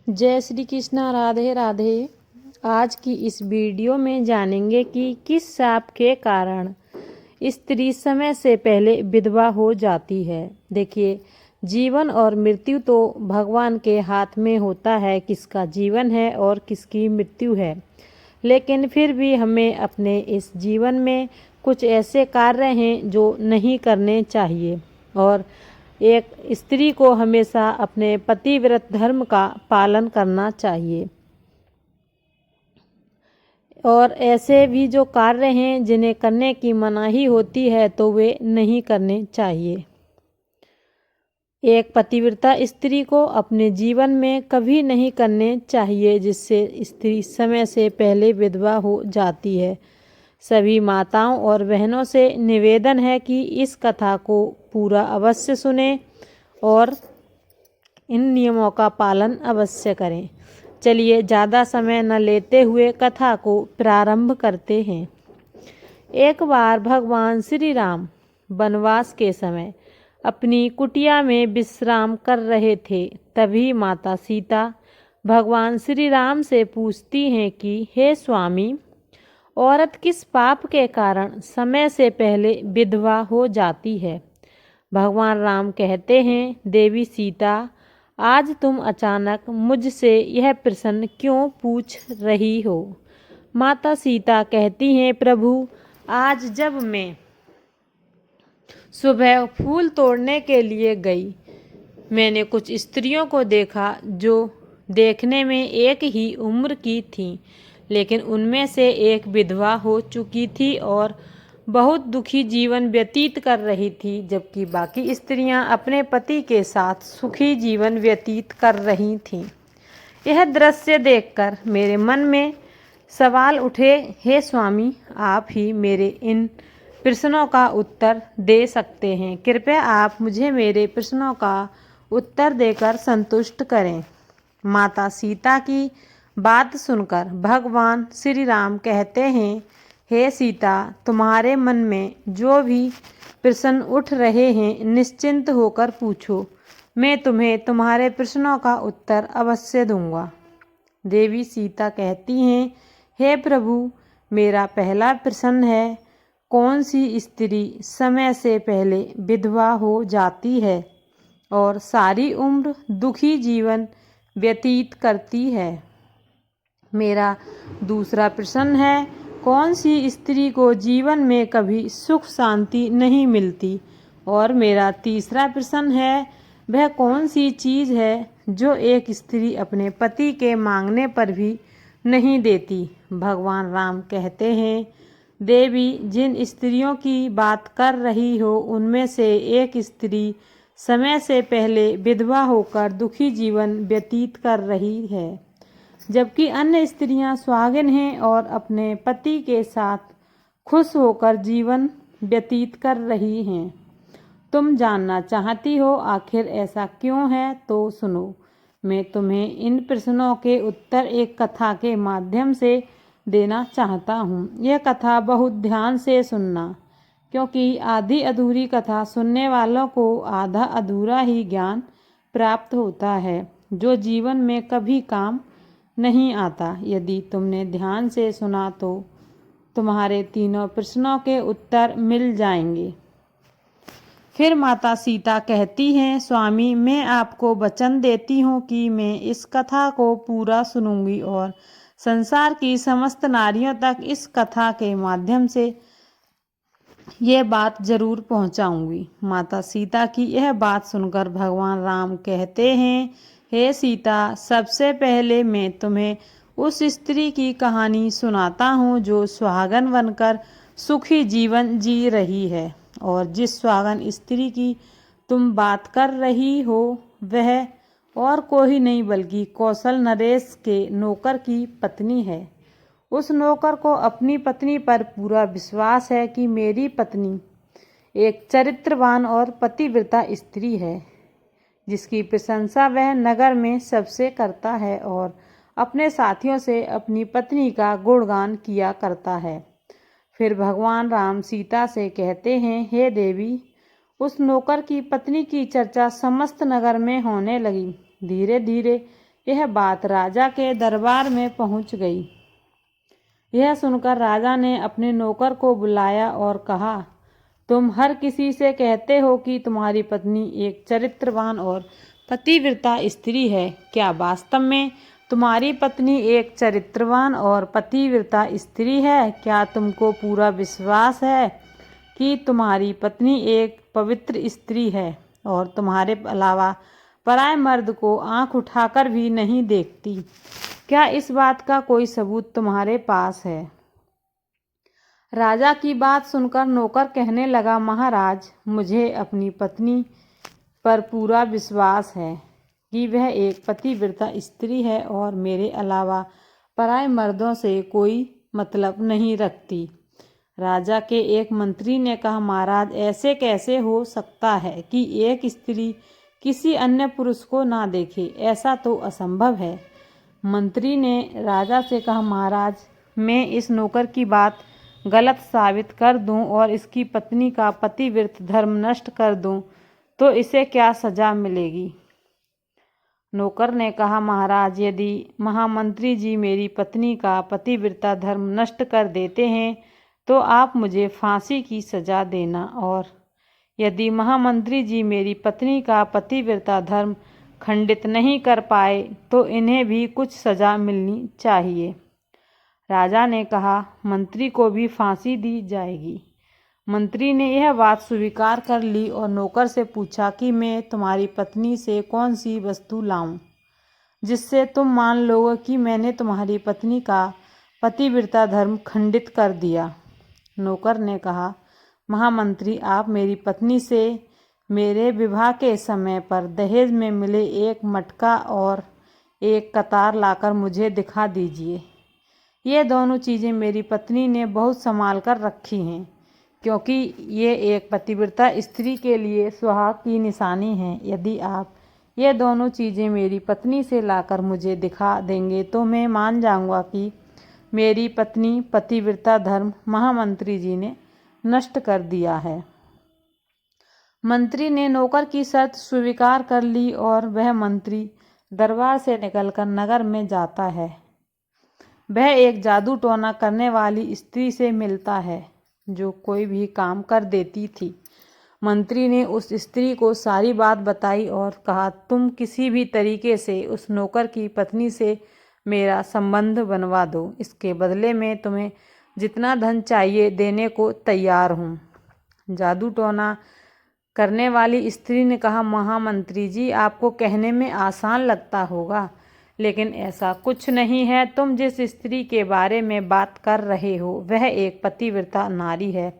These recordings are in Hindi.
जय श्री कृष्णा। राधे राधे। आज की इस वीडियो में जानेंगे कि किस शाप के कारण स्त्री समय से पहले विधवा हो जाती है। देखिए, जीवन और मृत्यु तो भगवान के हाथ में होता है, किसका जीवन है और किसकी मृत्यु है। लेकिन फिर भी हमें अपने इस जीवन में कुछ ऐसे कार्य हैं जो नहीं करने चाहिए और एक स्त्री को हमेशा अपने पतिव्रत धर्म का पालन करना चाहिए। और ऐसे भी जो कार्य हैं जिन्हें करने की मनाही होती है तो वे नहीं करने चाहिए। एक पतिव्रता स्त्री को अपने जीवन में कभी नहीं करने चाहिए जिससे स्त्री समय से पहले विधवा हो जाती है। सभी माताओं और बहनों से निवेदन है कि इस कथा को पूरा अवश्य सुने और इन नियमों का पालन अवश्य करें। चलिए, ज़्यादा समय न लेते हुए कथा को प्रारंभ करते हैं। एक बार भगवान श्री राम वनवास के समय अपनी कुटिया में विश्राम कर रहे थे। तभी माता सीता भगवान श्री राम से पूछती हैं कि हे स्वामी, औरत किस पाप के कारण समय से पहले विधवा हो जाती है। भगवान राम कहते हैं, देवी सीता, आज तुम अचानक मुझसे यह प्रश्न क्यों पूछ रही हो। माता सीता कहती हैं, प्रभु, आज जब मैं सुबह फूल तोड़ने के लिए गई, मैंने कुछ स्त्रियों को देखा जो देखने में एक ही उम्र की थीं, लेकिन उनमें से एक विधवा हो चुकी थी और बहुत दुखी जीवन व्यतीत कर रही थी, जबकि बाकी स्त्रियां अपने पति के साथ सुखी जीवन व्यतीत कर रही थीं। यह दृश्य देखकर मेरे मन में सवाल उठे, हे स्वामी, आप ही मेरे इन प्रश्नों का उत्तर दे सकते हैं। कृपया आप मुझे मेरे प्रश्नों का उत्तर देकर संतुष्ट करें। माता सीता की बात सुनकर भगवान श्री राम कहते हैं, हे सीता, तुम्हारे मन में जो भी प्रश्न उठ रहे हैं निश्चिंत होकर पूछो, मैं तुम्हें तुम्हारे प्रश्नों का उत्तर अवश्य दूंगा। देवी सीता कहती हैं, हे प्रभु, मेरा पहला प्रश्न है, कौन सी स्त्री समय से पहले विधवा हो जाती है और सारी उम्र दुखी जीवन व्यतीत करती है। मेरा दूसरा प्रश्न है, कौन सी स्त्री को जीवन में कभी सुख शांति नहीं मिलती। और मेरा तीसरा प्रश्न है, वह कौन सी चीज़ है जो एक स्त्री अपने पति के मांगने पर भी नहीं देती। भगवान राम कहते हैं, देवी, जिन स्त्रियों की बात कर रही हो उनमें से एक स्त्री समय से पहले विधवा होकर दुखी जीवन व्यतीत कर रही है, जबकि अन्य स्त्रियां सुहागिन हैं और अपने पति के साथ खुश होकर जीवन व्यतीत कर रही हैं। तुम जानना चाहती हो आखिर ऐसा क्यों है, तो सुनो। मैं तुम्हें इन प्रश्नों के उत्तर एक कथा के माध्यम से देना चाहता हूँ। यह कथा बहुत ध्यान से सुनना, क्योंकि आधी अधूरी कथा सुनने वालों को आधा अधूरा ही ज्ञान प्राप्त होता है, जो जीवन में कभी काम नहीं आता। यदि तुमने ध्यान से सुना तो तुम्हारे तीनों प्रश्नों के उत्तर मिल जाएंगे। फिर माता सीता कहती हैं, स्वामी, मैं आपको वचन देती हूँ कि मैं इस कथा को पूरा सुनूंगी और संसार की समस्त नारियों तक इस कथा के माध्यम से ये बात जरूर पहुँचाऊंगी। माता सीता की यह बात सुनकर भगवान राम कहते हैं, हे सीता, सबसे पहले मैं तुम्हें उस स्त्री की कहानी सुनाता हूँ जो सुहागन बनकर सुखी जीवन जी रही है। और जिस सुहागन स्त्री की तुम बात कर रही हो वह और कोई नहीं बल्कि कौशल नरेश के नौकर की पत्नी है। उस नौकर को अपनी पत्नी पर पूरा विश्वास है कि मेरी पत्नी एक चरित्रवान और पतिव्रता स्त्री है, जिसकी प्रशंसा वह नगर में सबसे करता है और अपने साथियों से अपनी पत्नी का गुणगान किया करता है। फिर भगवान राम सीता से कहते हैं, हे देवी, उस नौकर की पत्नी की चर्चा समस्त नगर में होने लगी। धीरे धीरे यह बात राजा के दरबार में पहुंच गई। यह सुनकर राजा ने अपने नौकर को बुलाया और कहा, तुम हर किसी से कहते हो कि तुम्हारी पत्नी एक चरित्रवान और पतिव्रता स्त्री है। क्या वास्तव में तुम्हारी पत्नी एक चरित्रवान और पतिव्रता स्त्री है? क्या तुमको पूरा विश्वास है कि तुम्हारी पत्नी एक पवित्र स्त्री है और तुम्हारे अलावा पराये मर्द को आंख उठाकर भी नहीं देखती? क्या इस बात का कोई सबूत तुम्हारे पास है? राजा की बात सुनकर नौकर कहने लगा, महाराज, मुझे अपनी पत्नी पर पूरा विश्वास है कि वह एक पतिव्रता स्त्री है और मेरे अलावा पराये मर्दों से कोई मतलब नहीं रखती। राजा के एक मंत्री ने कहा, महाराज, ऐसे कैसे हो सकता है कि एक स्त्री किसी अन्य पुरुष को ना देखे? ऐसा तो असंभव है। मंत्री ने राजा से कहा, महाराज, मैं इस नौकर की बात गलत साबित कर दूं और इसकी पत्नी का पतिव्रत धर्म नष्ट कर दूं तो इसे क्या सजा मिलेगी? नौकर ने कहा, महाराज, यदि महामंत्री जी मेरी पत्नी का पतिव्रता धर्म नष्ट कर देते हैं तो आप मुझे फांसी की सजा देना, और यदि महामंत्री जी मेरी पत्नी का पतिव्रता धर्म खंडित नहीं कर पाए तो इन्हें भी कुछ सजा मिलनी चाहिए। राजा ने कहा, मंत्री को भी फांसी दी जाएगी। मंत्री ने यह बात स्वीकार कर ली और नौकर से पूछा कि मैं तुम्हारी पत्नी से कौन सी वस्तु लाऊं जिससे तुम मान लोगे कि मैंने तुम्हारी पत्नी का पतिव्रता धर्म खंडित कर दिया। नौकर ने कहा, महामंत्री, आप मेरी पत्नी से मेरे विवाह के समय पर दहेज में मिले एक मटका और एक कतार लाकर मुझे दिखा दीजिए। ये दोनों चीज़ें मेरी पत्नी ने बहुत संभाल कर रखी हैं, क्योंकि ये एक पतिव्रता स्त्री के लिए सुहाग की निशानी है। यदि आप ये दोनों चीज़ें मेरी पत्नी से लाकर मुझे दिखा देंगे तो मैं मान जाऊंगा कि मेरी पत्नी पतिव्रता धर्म महामंत्री जी ने नष्ट कर दिया है। मंत्री ने नौकर की शर्त स्वीकार कर ली और वह मंत्री दरबार से निकलकर नगर में जाता है। वह एक जादू टोना करने वाली स्त्री से मिलता है जो कोई भी काम कर देती थी। मंत्री ने उस स्त्री को सारी बात बताई और कहा, तुम किसी भी तरीके से उस नौकर की पत्नी से मेरा संबंध बनवा दो। इसके बदले में तुम्हें जितना धन चाहिए देने को तैयार हूँ। जादू टोना करने वाली स्त्री ने कहा, महामंत्री जी, आपको कहने में आसान लगता होगा, लेकिन ऐसा कुछ नहीं है। तुम जिस स्त्री के बारे में बात कर रहे हो वह एक पतिव्रता नारी है।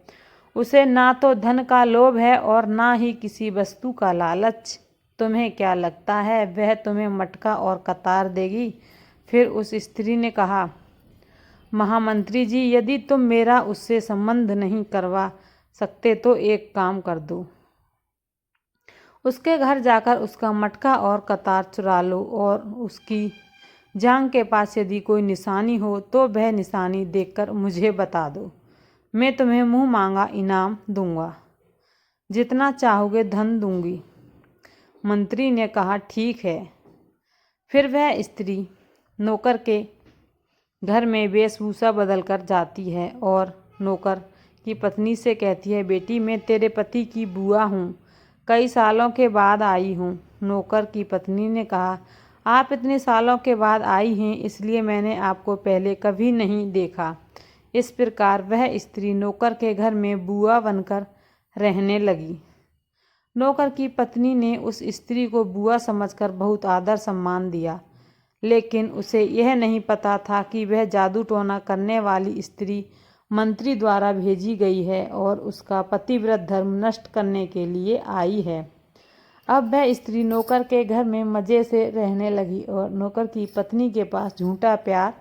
उसे ना तो धन का लोभ है और ना ही किसी वस्तु का लालच। तुम्हें क्या लगता है वह तुम्हें मटका और कतार देगी? फिर उस स्त्री ने कहा, महामंत्री जी, यदि तुम मेरा उससे संबंध नहीं करवा सकते तो एक काम कर दो, उसके घर जाकर उसका मटका और कतार चुरा लो और उसकी जांघ के पास यदि कोई निशानी हो तो वह निशानी देखकर मुझे बता दो। मैं तुम्हें मुंह मांगा इनाम दूंगा, जितना चाहोगे धन दूंगी। मंत्री ने कहा, ठीक है। फिर वह स्त्री नौकर के घर में वेशभूषा बदलकर जाती है और नौकर की पत्नी से कहती है, बेटी, मैं तेरे पति की बुआ हूँ, कई सालों के बाद आई हूँ। नौकर की पत्नी ने कहा, आप इतने सालों के बाद आई हैं, इसलिए मैंने आपको पहले कभी नहीं देखा। इस प्रकार वह स्त्री नौकर के घर में बुआ बनकर रहने लगी। नौकर की पत्नी ने उस स्त्री को बुआ समझकर बहुत आदर सम्मान दिया, लेकिन उसे यह नहीं पता था कि वह जादू टोना करने वाली स्त्री मंत्री द्वारा भेजी गई है और उसका पतिव्रत धर्म नष्ट करने के लिए आई है। अब वह स्त्री नौकर के घर में मज़े से रहने लगी और नौकर की पत्नी के पास झूठा प्यार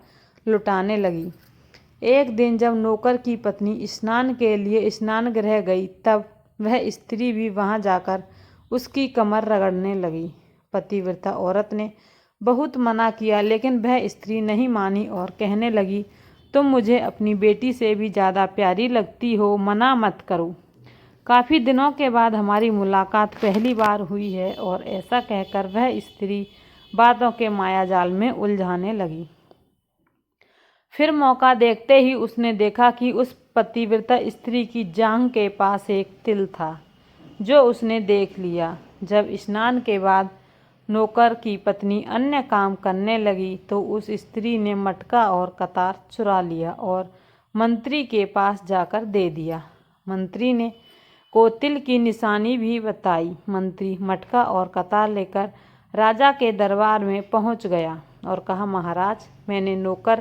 लुटाने लगी। एक दिन जब नौकर की पत्नी स्नान के लिए स्नान गृह गई तब वह स्त्री भी वहां जाकर उसकी कमर रगड़ने लगी। पतिव्रता औरत ने बहुत मना किया, लेकिन वह स्त्री नहीं मानी और कहने लगी, तुम मुझे अपनी बेटी से भी ज़्यादा प्यारी लगती हो, मना मत करो। काफ़ी दिनों के बाद हमारी मुलाकात पहली बार हुई है। और ऐसा कहकर वह स्त्री बातों के मायाजाल में उलझाने लगी। फिर मौका देखते ही उसने देखा कि उस पतिव्रता स्त्री की जांघ के पास एक तिल था, जो उसने देख लिया। जब स्नान के बाद नौकर की पत्नी अन्य काम करने लगी तो उस स्त्री ने मटका और कतार चुरा लिया और मंत्री के पास जाकर दे दिया। मंत्री ने को तिल की निशानी भी बताई। मंत्री मटका और कतार लेकर राजा के दरबार में पहुंच गया और कहा, महाराज, मैंने नौकर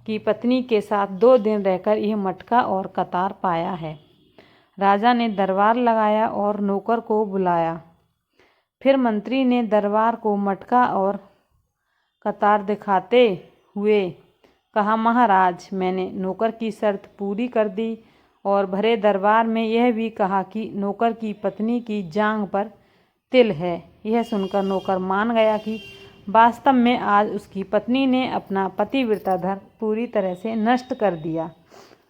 की पत्नी के साथ 2 दिन रहकर यह मटका और कतार पाया है। राजा ने दरबार लगाया और नौकर को बुलाया। फिर मंत्री ने दरबार को मटका और कतार दिखाते हुए कहा, महाराज, मैंने नौकर की शर्त पूरी कर दी और भरे दरबार में यह भी कहा कि नौकर की पत्नी की जांघ पर तिल है। यह सुनकर नौकर मान गया कि वास्तव में आज उसकी पत्नी ने अपना पतिव्रता धर्म पूरी तरह से नष्ट कर दिया।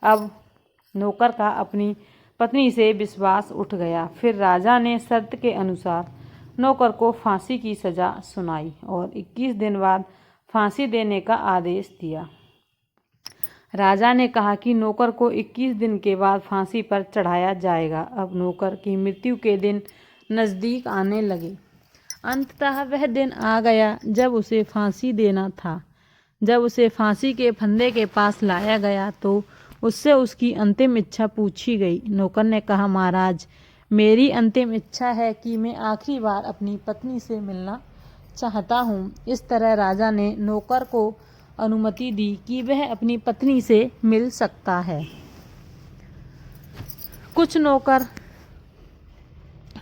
अब नौकर का अपनी पत्नी से विश्वास उठ गया। फिर राजा ने शर्त के अनुसार नौकर को फांसी की सजा सुनाई और 21 दिन बाद फांसी देने का आदेश दिया। राजा ने कहा कि नौकर को 21 दिन के बाद फांसी पर चढ़ाया जाएगा। अब नौकर की मृत्यु के दिन नज़दीक आने लगे। अंततः वह दिन आ गया जब उसे फांसी देना था। जब उसे फांसी के फंदे के पास लाया गया तो उससे उसकी अंतिम इच्छा पूछी गई। नौकर ने कहा, महाराज, मेरी अंतिम इच्छा है कि मैं आखिरी बार अपनी पत्नी से मिलना चाहता हूँ। इस तरह राजा ने नौकर को अनुमति दी कि वह अपनी पत्नी से मिल सकता है।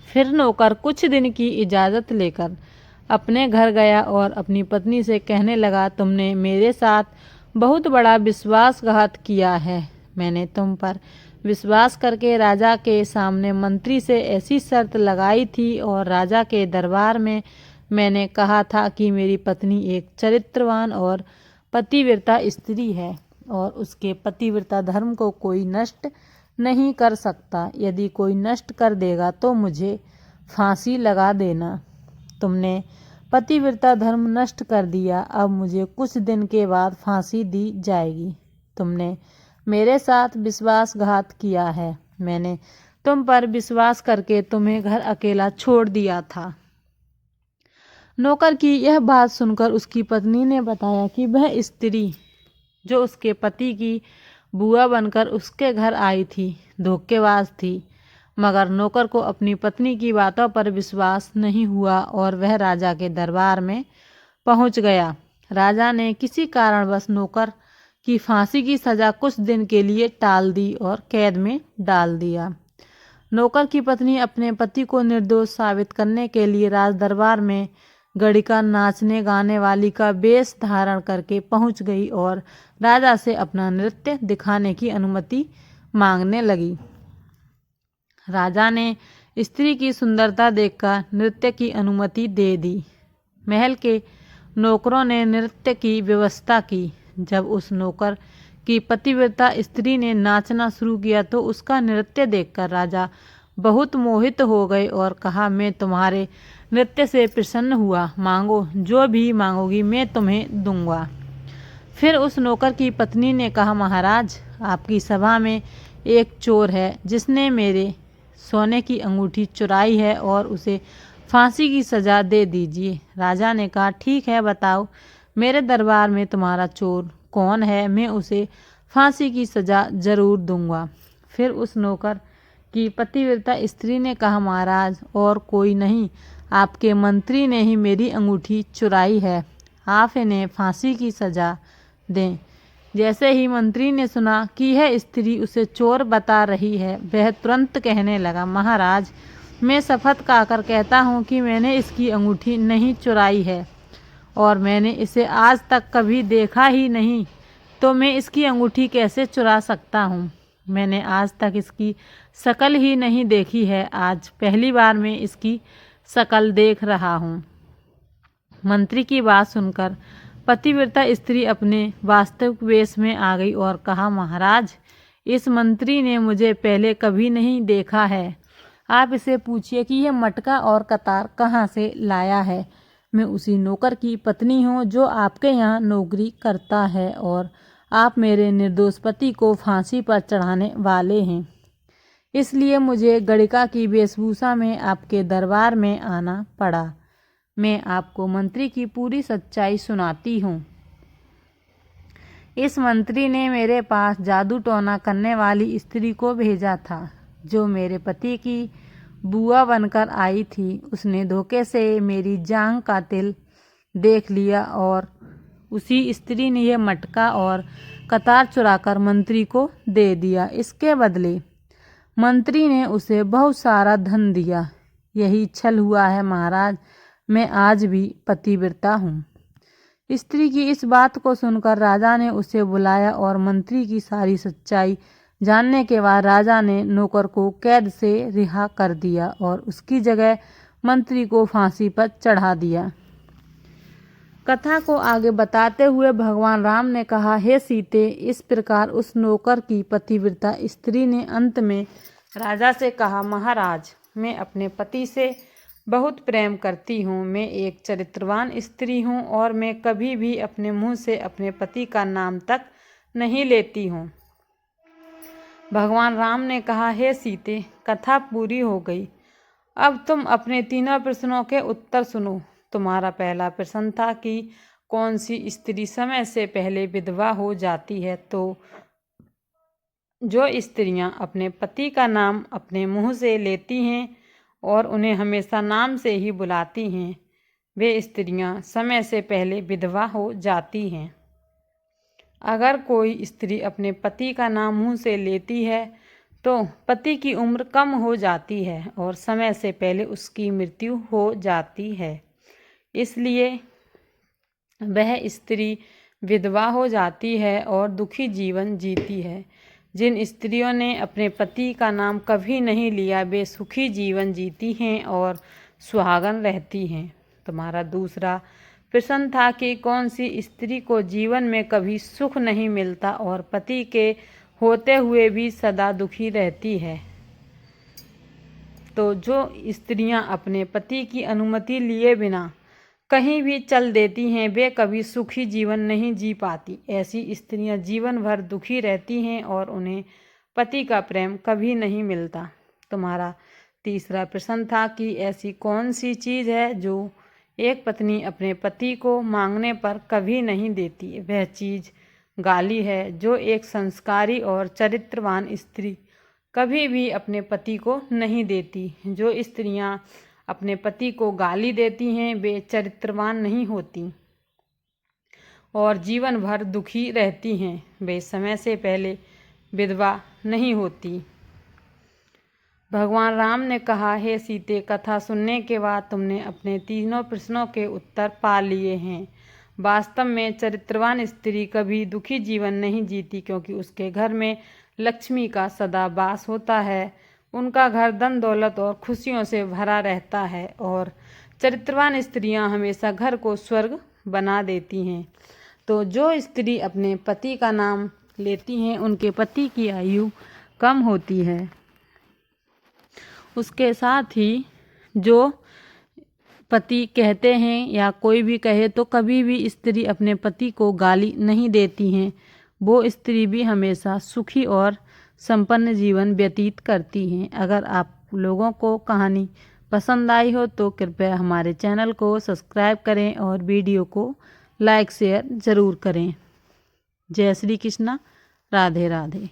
फिर नौकर कुछ दिन की इजाज़त लेकर अपने घर गया और अपनी पत्नी से कहने लगा, तुमने मेरे साथ बहुत बड़ा विश्वासघात किया है। मैंने तुम पर विश्वास करके राजा के सामने मंत्री से ऐसी शर्त लगाई थी और राजा के दरबार में मैंने कहा था कि मेरी पत्नी एक चरित्रवान और पतिव्रता स्त्री है और उसके पतिव्रता धर्म को कोई नष्ट नहीं कर सकता। यदि कोई नष्ट कर देगा तो मुझे फांसी लगा देना। तुमने पतिव्रता धर्म नष्ट कर दिया। अब मुझे कुछ दिन के बाद फांसी दी जाएगी। तुमने मेरे साथ विश्वासघात किया है। मैंने तुम पर विश्वास करके तुम्हें घर अकेला छोड़ दिया था। नौकर की यह बात सुनकर उसकी पत्नी ने बताया कि वह स्त्री जो उसके पति की बुआ बनकर उसके घर आई थी, धोखेबाज थी। मगर नौकर को अपनी पत्नी की बातों पर विश्वास नहीं हुआ और वह राजा के दरबार में पहुंच गया। राजा ने किसी कारणवश नौकर की फांसी की सज़ा कुछ दिन के लिए टाल दी और कैद में डाल दिया। नौकर की पत्नी अपने पति को निर्दोष साबित करने के लिए राज दरबार में गड़िका, नाचने गाने वाली का वेश धारण करके पहुंच गई और राजा से अपना नृत्य दिखाने की अनुमति मांगने लगी। राजा ने स्त्री की सुंदरता देखकर नृत्य की अनुमति दे दी। महल के नौकरों ने नृत्य की व्यवस्था की। जब उस नौकर की पतिव्रता स्त्री ने नाचना शुरू किया तो उसका नृत्य देखकर राजा बहुत मोहित हो गए और कहा, मैं तुम्हारे नृत्य से प्रसन्न हुआ। मांगो, जो भी मांगोगी मैं तुम्हें दूंगा। फिर उस नौकर की पत्नी ने कहा, महाराज, आपकी सभा में एक चोर है जिसने मेरे सोने की अंगूठी चुराई है और उसे फांसी की सज़ा दे दीजिए। राजा ने कहा, ठीक है, बताओ मेरे दरबार में तुम्हारा चोर कौन है, मैं उसे फांसी की सज़ा ज़रूर दूंगा। फिर उस नौकर की पतिव्रता स्त्री ने कहा, महाराज, और कोई नहीं, आपके मंत्री ने ही मेरी अंगूठी चुराई है। आप इन्हें फांसी की सज़ा दें। जैसे ही मंत्री ने सुना कि यह स्त्री उसे चोर बता रही है, वह तुरंत कहने लगा, महाराज, मैं शपथ खाकर कहता हूँ कि मैंने इसकी अंगूठी नहीं चुराई है और मैंने इसे आज तक कभी देखा ही नहीं, तो मैं इसकी अंगूठी कैसे चुरा सकता हूँ। मैंने आज तक इसकी शक्ल ही नहीं देखी है, आज पहली बार मैं इसकी शक्ल देख रहा हूँ। मंत्री की बात सुनकर पतिव्रता स्त्री अपने वास्तविक वेश में आ गई और कहा, महाराज, इस मंत्री ने मुझे पहले कभी नहीं देखा है। आप इसे पूछिए कि यह मटका और कतार कहाँ से लाया है। मैं उसी नौकर की पत्नी हूँ जो आपके यहाँ नौकरी करता है और आप मेरे निर्दोष पति को फांसी पर चढ़ाने वाले हैं। इसलिए मुझे गणिका की वेशभूषा में आपके दरबार में आना पड़ा। मैं आपको मंत्री की पूरी सच्चाई सुनाती हूँ। इस मंत्री ने मेरे पास जादू टोना करने वाली स्त्री को भेजा था, जो मेरे पति की बुआ बनकर आई थी। उसने धोखे से मेरी जांघ का तिल देख लिया और उसी स्त्री ने यह मटका और कतार चुराकर मंत्री को दे दिया। इसके बदले मंत्री ने उसे बहुत सारा धन दिया। यही छल हुआ है महाराज। मैं आज भी पतिव्रता हूँ। स्त्री की इस बात को सुनकर राजा ने उसे बुलाया और मंत्री की सारी सच्चाई जानने के बाद राजा ने नौकर को कैद से रिहा कर दिया और उसकी जगह मंत्री को फांसी पर चढ़ा दिया। कथा को आगे बताते हुए भगवान राम ने कहा, हे सीते, इस प्रकार उस नौकर की पतिव्रता स्त्री ने अंत में राजा से कहा, महाराज, मैं अपने पति से बहुत प्रेम करती हूँ। मैं एक चरित्रवान स्त्री हूँ और मैं कभी भी अपने मुंह से अपने पति का नाम तक नहीं लेती हूँ। भगवान राम ने कहा, हे सीते, कथा पूरी हो गई। अब तुम अपने तीनों प्रश्नों के उत्तर सुनो। तुम्हारा पहला प्रश्न था कि कौन सी स्त्री समय से पहले विधवा हो जाती है। तो जो स्त्रियां अपने पति का नाम अपने मुंह से लेती हैं और उन्हें हमेशा नाम से ही बुलाती हैं, वे स्त्रियां समय से पहले विधवा हो जाती हैं। अगर कोई स्त्री अपने पति का नाम मुंह से लेती है तो पति की उम्र कम हो जाती है और समय से पहले उसकी मृत्यु हो जाती है। इसलिए वह स्त्री विधवा हो जाती है और दुखी जीवन जीती है। जिन स्त्रियों ने अपने पति का नाम कभी नहीं लिया, वे सुखी जीवन जीती हैं और सुहागन रहती हैं। तुम्हारा दूसरा प्रश्न था कि कौन सी स्त्री को जीवन में कभी सुख नहीं मिलता और पति के होते हुए भी सदा दुखी रहती है। तो जो स्त्रियां अपने पति की अनुमति लिए बिना कहीं भी चल देती हैं, वे कभी सुखी जीवन नहीं जी पाती। ऐसी स्त्रियां जीवन भर दुखी रहती हैं और उन्हें पति का प्रेम कभी नहीं मिलता। तुम्हारा तीसरा प्रश्न था कि ऐसी कौन सी चीज़ है जो एक पत्नी अपने पति को मांगने पर कभी नहीं देती। वह चीज़ गाली है, जो एक संस्कारी और चरित्रवान स्त्री कभी भी अपने पति को नहीं देती। जो स्त्रियां अपने पति को गाली देती हैं, वे चरित्रवान नहीं होती और जीवन भर दुखी रहती हैं। वे समय से पहले विधवा नहीं होती। भगवान राम ने कहा, हे सीते, कथा सुनने के बाद तुमने अपने तीनों प्रश्नों के उत्तर पा लिए हैं। वास्तव में चरित्रवान स्त्री कभी दुखी जीवन नहीं जीती, क्योंकि उसके घर में लक्ष्मी का सदा वास होता है। उनका घर धन दौलत और खुशियों से भरा रहता है और चरित्रवान स्त्रियां हमेशा घर को स्वर्ग बना देती हैं। तो जो स्त्री अपने पति का नाम लेती हैं, उनके पति की आयु कम होती है। उसके साथ ही जो पति कहते हैं या कोई भी कहे तो कभी भी स्त्री अपने पति को गाली नहीं देती हैं। वो स्त्री भी हमेशा सुखी और संपन्न जीवन व्यतीत करती हैं। अगर आप लोगों को कहानी पसंद आई हो तो कृपया हमारे चैनल को सब्सक्राइब करें और वीडियो को लाइक शेयर ज़रूर करें। जय श्री कृष्णा। राधे राधे।